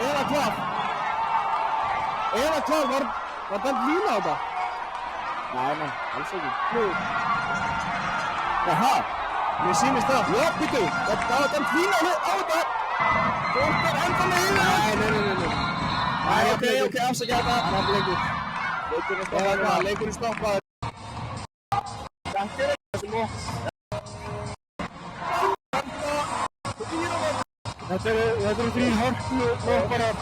Ólafsson. Eða hvað? Var það lína á þetta? Nei, alls ekki. Nú. Jaha, mér sýnist það. Já, býttu, það var það lína á þetta. Fólk enda með yfir. Nei, ok, afsakja þetta. Annar leikur. Leikurinn stoppaður. Þetta er Þetta eru 3 hörku lopparar.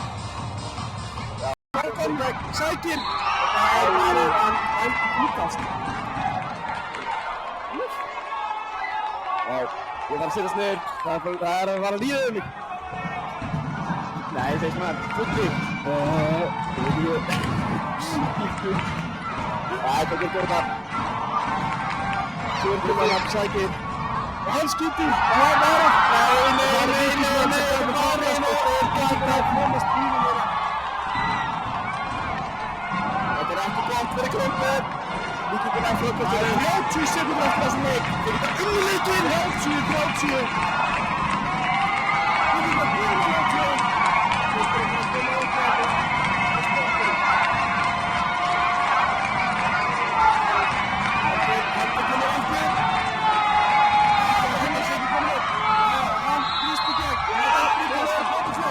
Hörkarbæk sækir. Það er hann útast. Ég þarf að setjast niður. Það er að fara að líða mig. Nei, þeir sem er fulli. Þetta getur það. Svo er hann sækir. Og hann skýtir. Það var Þetta er ekki gott fyrir Króknir. Víkingin að flöka til 30 sekúndur eftir þessum leik. Þeir geta unnið leikinn. 30. Víkingin að búið með leikinn. Þeir spyrir að koma út með þetta. Þetta kemur aftur. Hann er ekki komin upp. Hann brýst í gegn. Þetta er bótið svo.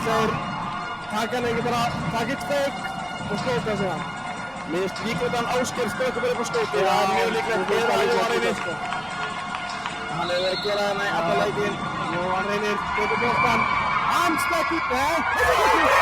Þeir taka hann ekki bara, taka eitt feik og skóta sig hann. Mér finnst líklegt að hann Ásgeir stökkur bara upp á skóti. Það er mjög líklegt eða að hann reynir. Hann hefur verið að gera þarna í alla leikinn. Og hann reynir, tekur boltan. Hann stökkur, nei,